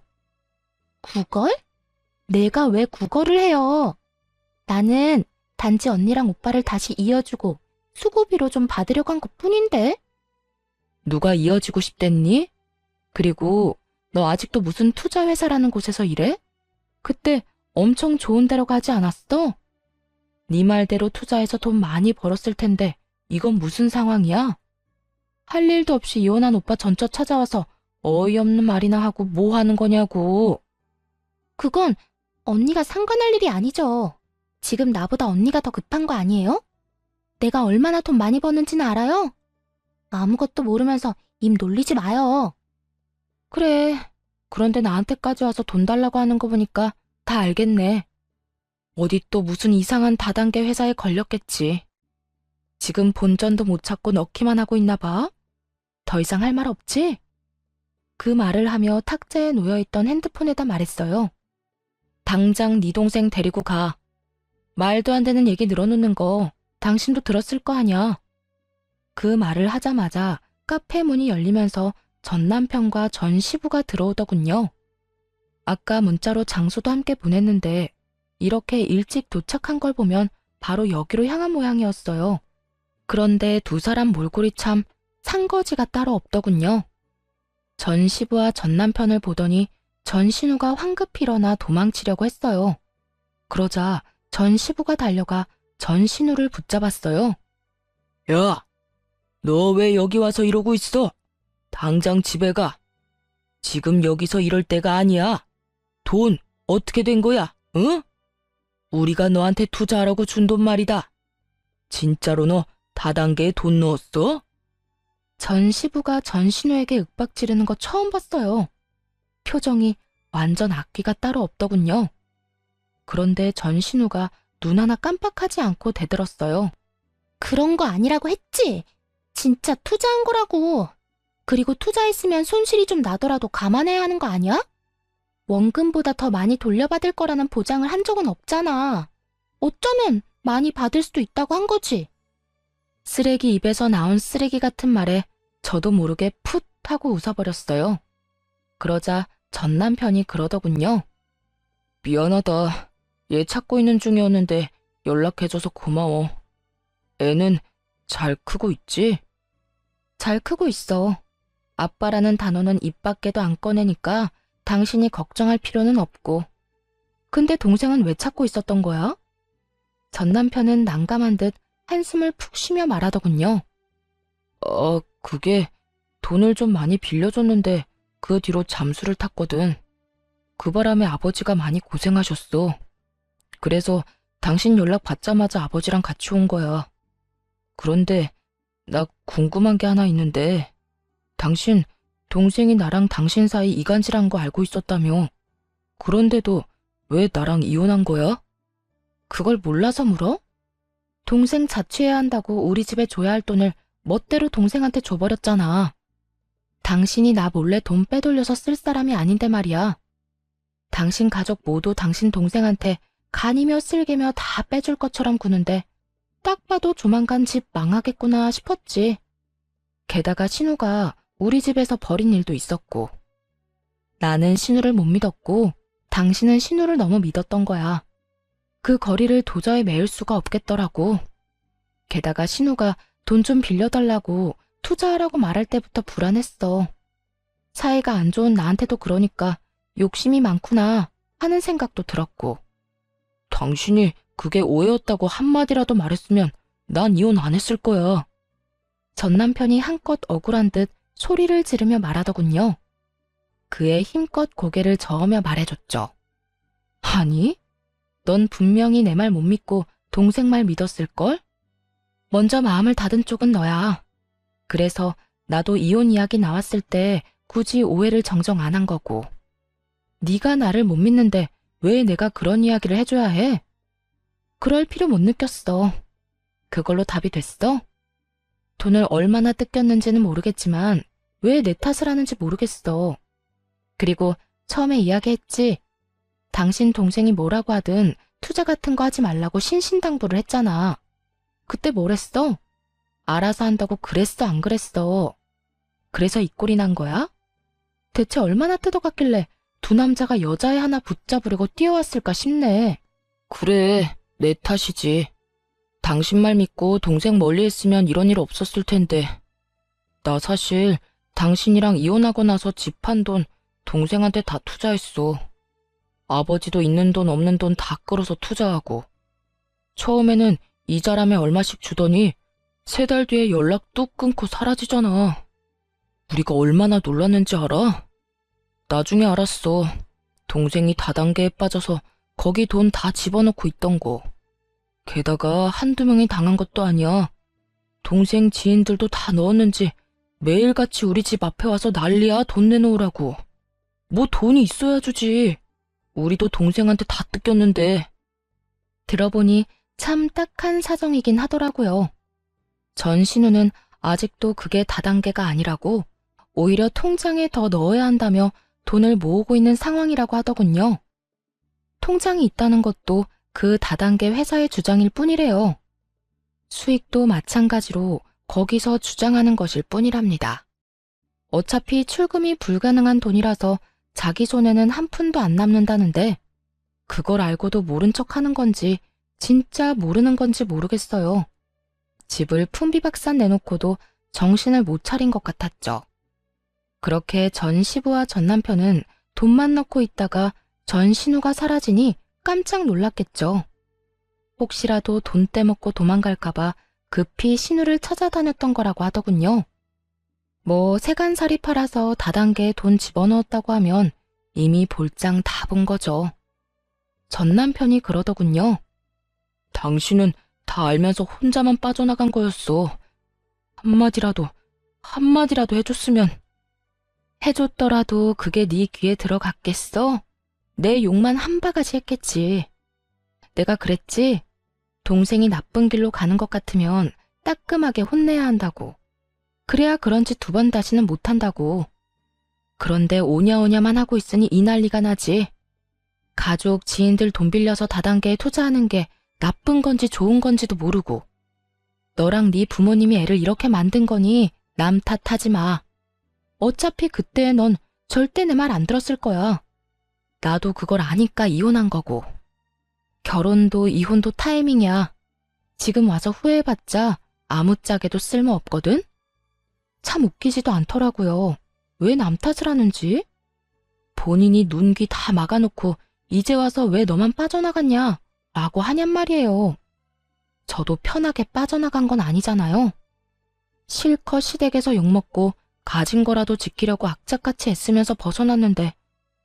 구걸? 내가 왜 구걸을 해요? 나는 단지 언니랑 오빠를 다시 이어주고 수고비로 좀 받으려고 한 것뿐인데? 누가 이어지고 싶댔니? 그리고 너 아직도 무슨 투자회사라는 곳에서 일해? 그때 엄청 좋은 데로 가지 않았어? 네 말대로 투자해서 돈 많이 벌었을 텐데 이건 무슨 상황이야? 할 일도 없이 이혼한 오빠 전처 찾아와서 어이없는 말이나 하고 뭐 하는 거냐고. 그건 언니가 상관할 일이 아니죠. 지금 나보다 언니가 더 급한 거 아니에요? 내가 얼마나 돈 많이 버는지는 알아요? 아무것도 모르면서 입 놀리지 마요. 그래. 그런데 나한테까지 와서 돈 달라고 하는 거 보니까 다 알겠네. 어디 또 무슨 이상한 다단계 회사에 걸렸겠지. 지금 본전도 못 찾고 넣기만 하고 있나 봐. 더 이상 할 말 없지? 그 말을 하며 탁자에 놓여있던 핸드폰에다 말했어요. 당장 네 동생 데리고 가. 말도 안 되는 얘기 늘어놓는 거 당신도 들었을 거 아냐. 그 말을 하자마자 카페 문이 열리면서 전 남편과 전 시부가 들어오더군요. 아까 문자로 장소도 함께 보냈는데 이렇게 일찍 도착한 걸 보면 바로 여기로 향한 모양이었어요. 그런데 두 사람 몰골이 참 상거지가 따로 없더군요. 전 시부와 전 남편을 보더니 전 신우가 황급히 일어나 도망치려고 했어요. 그러자 전 시부가 달려가 전 신우를 붙잡았어요. 야, 너 왜 여기 와서 이러고 있어? 당장 집에 가. 지금 여기서 이럴 때가 아니야. 돈 어떻게 된 거야? 응? 우리가 너한테 투자하라고 준 돈 말이다. 진짜로 너 다단계에 돈 넣었어? 전 시부가 전 신우에게 윽박 지르는 거 처음 봤어요. 표정이 완전 악귀가 따로 없더군요. 그런데 전 신우가 눈 하나 깜빡하지 않고 대들었어요. 그런 거 아니라고 했지? 진짜 투자한 거라고. 그리고 투자했으면 손실이 좀 나더라도 감안해야 하는 거 아니야? 원금보다 더 많이 돌려받을 거라는 보장을 한 적은 없잖아. 어쩌면 많이 받을 수도 있다고 한 거지. 쓰레기 입에서 나온 쓰레기 같은 말에 저도 모르게 풋 하고 웃어버렸어요. 그러자 전 남편이 그러더군요. 미안하다. 얘 찾고 있는 중이었는데 연락해줘서 고마워. 애는 잘 크고 있지? 잘 크고 있어. 아빠라는 단어는 입 밖에도 안 꺼내니까 당신이 걱정할 필요는 없고. 근데 동생은 왜 찾고 있었던 거야? 전 남편은 난감한 듯 한숨을 푹 쉬며 말하더군요. 그게 돈을 좀 많이 빌려줬는데 그 뒤로 잠수를 탔거든. 그 바람에 아버지가 많이 고생하셨어. 그래서 당신 연락 받자마자 아버지랑 같이 온 거야. 그런데 나 궁금한 게 하나 있는데 당신 동생이 나랑 당신 사이 이간질한 거 알고 있었다며. 그런데도 왜 나랑 이혼한 거야? 그걸 몰라서 물어? 동생 자취해야 한다고 우리 집에 줘야 할 돈을 멋대로 동생한테 줘버렸잖아. 당신이 나 몰래 돈 빼돌려서 쓸 사람이 아닌데 말이야. 당신 가족 모두 당신 동생한테 간이며 쓸개며 다 빼줄 것처럼 구는데 딱 봐도 조만간 집 망하겠구나 싶었지. 게다가 신우가 우리 집에서 벌인 일도 있었고. 나는 신우를 못 믿었고 당신은 신우를 너무 믿었던 거야. 그 거리를 도저히 메울 수가 없겠더라고. 게다가 신우가 돈 좀 빌려달라고 투자하라고 말할 때부터 불안했어. 사이가 안 좋은 나한테도 그러니까 욕심이 많구나 하는 생각도 들었고. 당신이 그게 오해였다고 한마디라도 말했으면 난 이혼 안 했을 거야. 전 남편이 한껏 억울한 듯 소리를 지르며 말하더군요. 그의 힘껏 고개를 저으며 말해줬죠. 아니, 넌 분명히 내 말 못 믿고 동생 말 믿었을걸? 먼저 마음을 닫은 쪽은 너야. 그래서 나도 이혼 이야기 나왔을 때 굳이 오해를 정정 안 한 거고. 네가 나를 못 믿는데 왜 내가 그런 이야기를 해줘야 해? 그럴 필요 못 느꼈어. 그걸로 답이 됐어? 돈을 얼마나 뜯겼는지는 모르겠지만 왜 내 탓을 하는지 모르겠어. 그리고 처음에 이야기했지. 당신 동생이 뭐라고 하든 투자 같은 거 하지 말라고 신신당부를 했잖아. 그때 뭘 했어? 알아서 한다고 그랬어, 안 그랬어? 그래서 이 꼴이 난 거야? 대체 얼마나 뜯어갔길래 두 남자가 여자애 하나 붙잡으려고 뛰어왔을까 싶네. 그래, 내 탓이지. 당신 말 믿고 동생 멀리 했으면 이런 일 없었을 텐데. 나 사실 당신이랑 이혼하고 나서 집 판 돈 동생한테 다 투자했어. 아버지도 있는 돈 없는 돈 다 끌어서 투자하고. 처음에는 이자람에 얼마씩 주더니 3달 뒤에 연락 뚝 끊고 사라지잖아. 우리가 얼마나 놀랐는지 알아? 나중에 알았어. 동생이 다단계에 빠져서 거기 돈 다 집어넣고 있던 거. 게다가 한두 명이 당한 것도 아니야. 동생 지인들도 다 넣었는지 매일같이 우리 집 앞에 와서 난리야, 돈 내놓으라고. 뭐 돈이 있어야 주지. 우리도 동생한테 다 뜯겼는데. 들어보니 참 딱한 사정이긴 하더라고요. 전 신우는 아직도 그게 다단계가 아니라고 오히려 통장에 더 넣어야 한다며 돈을 모으고 있는 상황이라고 하더군요. 통장이 있다는 것도 그 다단계 회사의 주장일 뿐이래요. 수익도 마찬가지로 거기서 주장하는 것일 뿐이랍니다. 어차피 출금이 불가능한 돈이라서 자기 손에는 한 푼도 안 남는다는데 그걸 알고도 모른 척 하는 건지 진짜 모르는 건지 모르겠어요. 집을 풍비박산 내놓고도 정신을 못 차린 것 같았죠. 그렇게 전 시부와 전 남편은 돈만 넣고 있다가 전 신우가 사라지니 깜짝 놀랐겠죠. 혹시라도 돈 떼먹고 도망갈까봐 급히 신우를 찾아다녔던 거라고 하더군요. 뭐 세간살이 팔아서 다단계에 돈 집어넣었다고 하면 이미 볼장 다 본 거죠. 전 남편이 그러더군요. 당신은 다 알면서 혼자만 빠져나간 거였어. 한마디라도 해줬으면. 해줬더라도 그게 네 귀에 들어갔겠어? 내 욕만 한 바가지 했겠지. 내가 그랬지? 동생이 나쁜 길로 가는 것 같으면 따끔하게 혼내야 한다고. 그래야 그런 짓 2번 다시는 못한다고. 그런데 오냐오냐만 하고 있으니 이 난리가 나지. 가족, 지인들 돈 빌려서 다단계에 투자하는 게 나쁜 건지 좋은 건지도 모르고. 너랑 네 부모님이 애를 이렇게 만든 거니 남 탓하지 마. 어차피 그때 넌 절대 내 말 안 들었을 거야. 나도 그걸 아니까 이혼한 거고. 결혼도 이혼도 타이밍이야. 지금 와서 후회해봤자 아무짝에도 쓸모없거든? 참 웃기지도 않더라고요. 왜 남 탓을 하는지? 본인이 눈, 귀 다 막아놓고 이제 와서 왜 너만 빠져나갔냐? 라고 하냔 말이에요. 저도 편하게 빠져나간 건 아니잖아요. 실컷 시댁에서 욕먹고 가진 거라도 지키려고 악착같이 애쓰면서 벗어났는데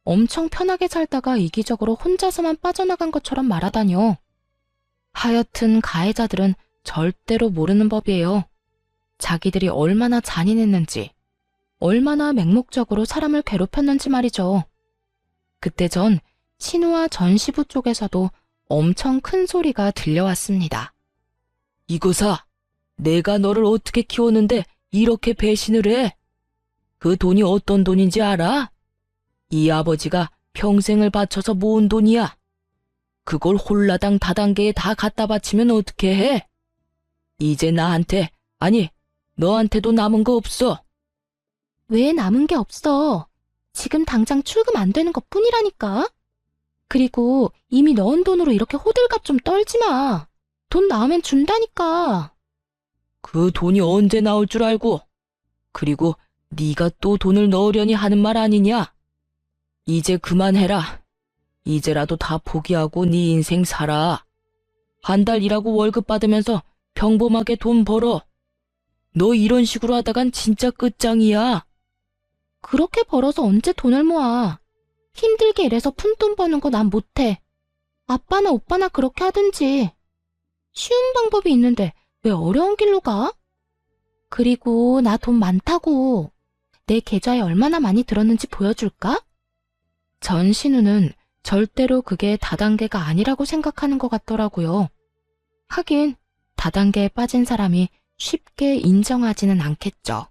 엄청 편하게 살다가 이기적으로 혼자서만 빠져나간 것처럼 말하다뇨. 하여튼 가해자들은 절대로 모르는 법이에요. 자기들이 얼마나 잔인했는지, 얼마나 맹목적으로 사람을 괴롭혔는지 말이죠. 그때 전 신우와 전 시부 쪽에서도 엄청 큰 소리가 들려왔습니다. 이거사, 내가 너를 어떻게 키웠는데 이렇게 배신을 해? 그 돈이 어떤 돈인지 알아? 이 아버지가 평생을 바쳐서 모은 돈이야. 그걸 홀라당 다단계에 다 갖다 바치면 어떻게 해? 이제 나한테, 아니, 너한테도 남은 거 없어. 왜 남은 게 없어? 지금 당장 출금 안 되는 것 뿐이라니까. 그리고 이미 넣은 돈으로 이렇게 호들갑 좀 떨지 마. 돈 나오면 준다니까. 그 돈이 언제 나올 줄 알고. 그리고 네가 또 돈을 넣으려니 하는 말 아니냐? 이제 그만해라. 이제라도 다 포기하고 네 인생 살아. 한 달 일하고 월급 받으면서 평범하게 돈 벌어. 너 이런 식으로 하다간 진짜 끝장이야. 그렇게 벌어서 언제 돈을 모아. 힘들게 일해서 푼돈 버는 거 난 못해. 아빠나 오빠나 그렇게 하든지. 쉬운 방법이 있는데 왜 어려운 길로 가? 그리고 나 돈 많다고. 내 계좌에 얼마나 많이 들었는지 보여줄까? 전신우는 절대로 그게 다단계가 아니라고 생각하는 것 같더라고요. 하긴 다단계에 빠진 사람이 쉽게 인정하지는 않겠죠.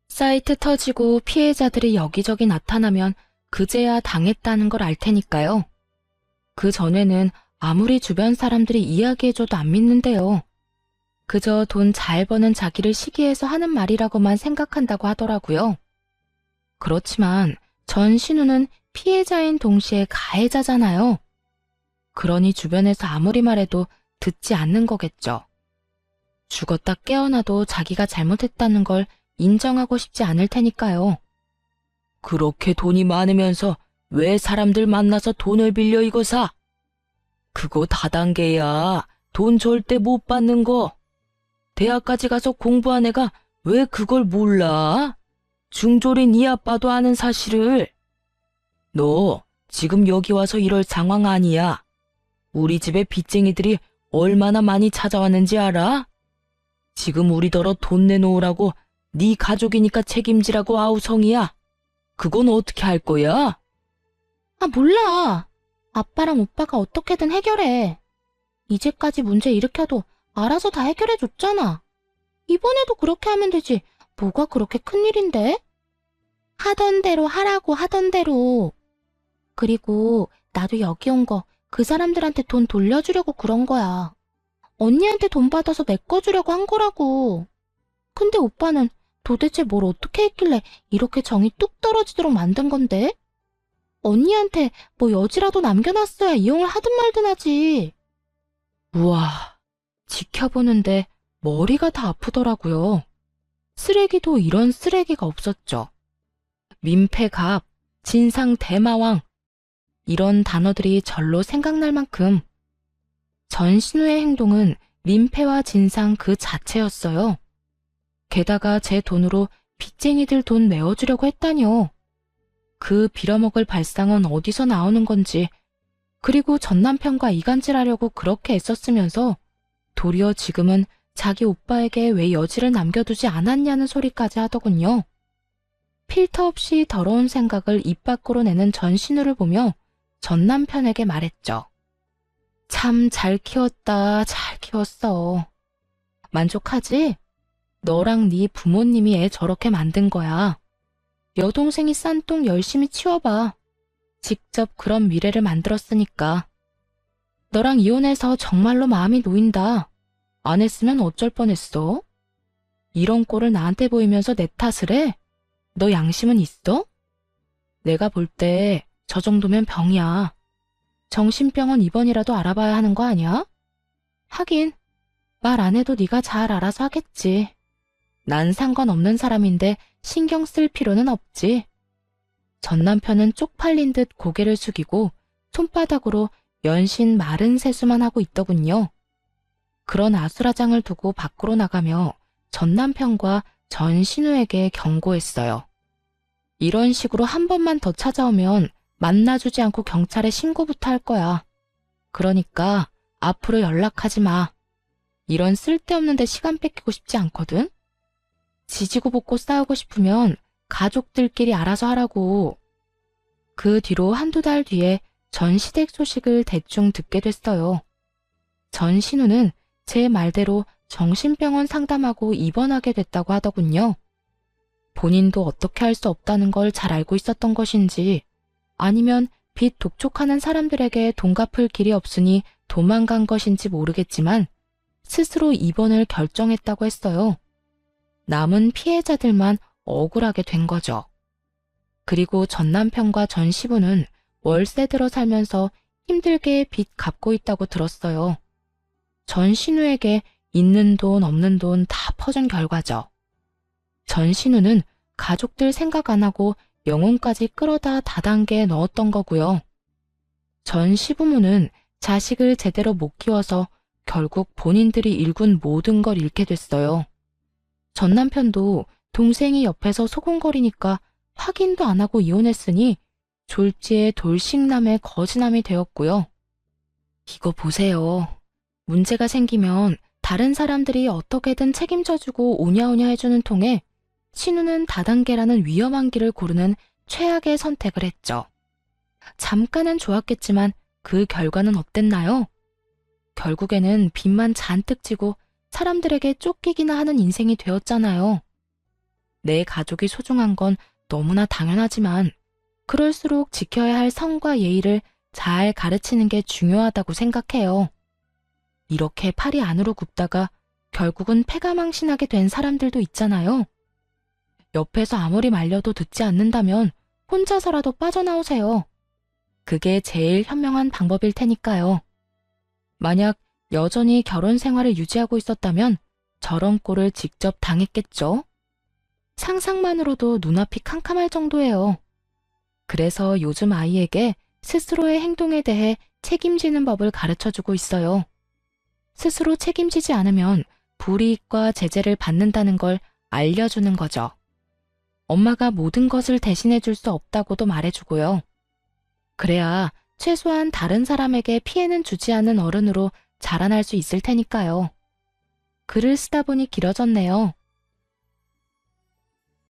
사이트 터지고 피해자들이 여기저기 나타나면 그제야 당했다는 걸 알 테니까요. 그 전에는 아무리 주변 사람들이 이야기해줘도 안 믿는데요. 그저 돈 잘 버는 자기를 시기해서 하는 말이라고만 생각한다고 하더라고요. 그렇지만 전신우는 피해자인 동시에 가해자잖아요. 그러니 주변에서 아무리 말해도 듣지 않는 거겠죠. 죽었다 깨어나도 자기가 잘못했다는 걸 인정하고 싶지 않을 테니까요. 그렇게 돈이 많으면서 왜 사람들 만나서 돈을 빌려 이거 사? 그거 다단계야. 돈 절대 못 받는 거. 대학까지 가서 공부한 애가 왜 그걸 몰라? 중졸인 네 아빠도 아는 사실을. 너 지금 여기 와서 이럴 상황 아니야. 우리 집에 빚쟁이들이 얼마나 많이 찾아왔는지 알아? 지금 우리더러 돈 내놓으라고 네 가족이니까 책임지라고 아우성이야. 그건 어떻게 할 거야? 아, 몰라. 아빠랑 오빠가 어떻게든 해결해. 이제까지 문제 일으켜도 알아서 다 해결해줬잖아. 이번에도 그렇게 하면 되지. 뭐가 그렇게 큰일인데? 하던 대로 하라고 하던 대로. 그리고 나도 여기 온 거 그 사람들한테 돈 돌려주려고 그런 거야. 언니한테 돈 받아서 메꿔주려고 한 거라고. 근데 오빠는 도대체 뭘 어떻게 했길래 이렇게 정이 뚝 떨어지도록 만든 건데? 언니한테 뭐 여지라도 남겨놨어야 이용을 하든 말든 하지. 우와, 지켜보는데 머리가 다 아프더라고요. 쓰레기도 이런 쓰레기가 없었죠. 민폐갑, 진상대마왕, 이런 단어들이 절로 생각날 만큼 전신우의 행동은 민폐와 진상 그 자체였어요. 게다가 제 돈으로 빚쟁이들 돈 메워주려고 했다니요. 그 빌어먹을 발상은 어디서 나오는 건지, 그리고 전남편과 이간질하려고 그렇게 애썼으면서 도리어 지금은 자기 오빠에게 왜 여지를 남겨두지 않았냐는 소리까지 하더군요. 필터 없이 더러운 생각을 입 밖으로 내는 전신우를 보며 전남편에게 말했죠. 참 잘 키웠다, 잘 키웠어. 만족하지? 너랑 네 부모님이 애 저렇게 만든 거야. 여동생이 싼 똥 열심히 치워봐. 직접 그런 미래를 만들었으니까. 너랑 이혼해서 정말로 마음이 놓인다. 안 했으면 어쩔 뻔했어? 이런 꼴을 나한테 보이면서 내 탓을 해? 너 양심은 있어? 내가 볼 때 저 정도면 병이야. 정신병원 입원이라도 알아봐야 하는 거 아니야? 하긴 말 안 해도 네가 잘 알아서 하겠지. 난 상관없는 사람인데 신경 쓸 필요는 없지. 전 남편은 쪽팔린 듯 고개를 숙이고 손바닥으로 연신 마른 세수만 하고 있더군요. 그런 아수라장을 두고 밖으로 나가며 전 남편과 전 신우에게 경고했어요. 이런 식으로 한 번만 더 찾아오면 만나주지 않고 경찰에 신고부터 할 거야. 그러니까 앞으로 연락하지 마. 이런 쓸데없는 데 시간 뺏기고 싶지 않거든. 지지고 볶고 싸우고 싶으면 가족들끼리 알아서 하라고. 그 뒤로 한두 달 뒤에 전 시댁 소식을 대충 듣게 됐어요. 전 신우는 제 말대로 정신병원 상담하고 입원하게 됐다고 하더군요. 본인도 어떻게 할 수 없다는 걸 잘 알고 있었던 것인지, 아니면 빚 독촉하는 사람들에게 돈 갚을 길이 없으니 도망간 것인지 모르겠지만 스스로 입원을 결정했다고 했어요. 남은 피해자들만 억울하게 된 거죠. 그리고 전 남편과 전 시부는 월세 들어 살면서 힘들게 빚 갚고 있다고 들었어요. 전 신우에게 있는 돈 없는 돈 다 퍼준 결과죠. 전 신우는 가족들 생각 안 하고 영혼까지 끌어다 다단계에 넣었던 거고요. 전 시부모는 자식을 제대로 못 키워서 결국 본인들이 일군 모든 걸 잃게 됐어요. 전 남편도 동생이 옆에서 소곤거리니까 확인도 안 하고 이혼했으니 졸지에 돌싱남의 거지남이 되었고요. 이거 보세요. 문제가 생기면 다른 사람들이 어떻게든 책임져주고 오냐오냐 해주는 통에 신우는 다단계라는 위험한 길을 고르는 최악의 선택을 했죠. 잠깐은 좋았겠지만 그 결과는 어땠나요? 결국에는 빚만 잔뜩 지고 사람들에게 쫓기기나 하는 인생이 되었잖아요. 내 가족이 소중한 건 너무나 당연하지만 그럴수록 지켜야 할 성과 예의를 잘 가르치는 게 중요하다고 생각해요. 이렇게 팔이 안으로 굽다가 결국은 패가망신하게 된 사람들도 있잖아요. 옆에서 아무리 말려도 듣지 않는다면 혼자서라도 빠져나오세요. 그게 제일 현명한 방법일 테니까요. 만약 여전히 결혼 생활을 유지하고 있었다면 저런 꼴을 직접 당했겠죠? 상상만으로도 눈앞이 캄캄할 정도예요. 그래서 요즘 아이에게 스스로의 행동에 대해 책임지는 법을 가르쳐주고 있어요. 스스로 책임지지 않으면 불이익과 제재를 받는다는 걸 알려주는 거죠. 엄마가 모든 것을 대신해 줄 수 없다고도 말해주고요. 그래야 최소한 다른 사람에게 피해는 주지 않는 어른으로 자라날 수 있을 테니까요. 글을 쓰다 보니 길어졌네요.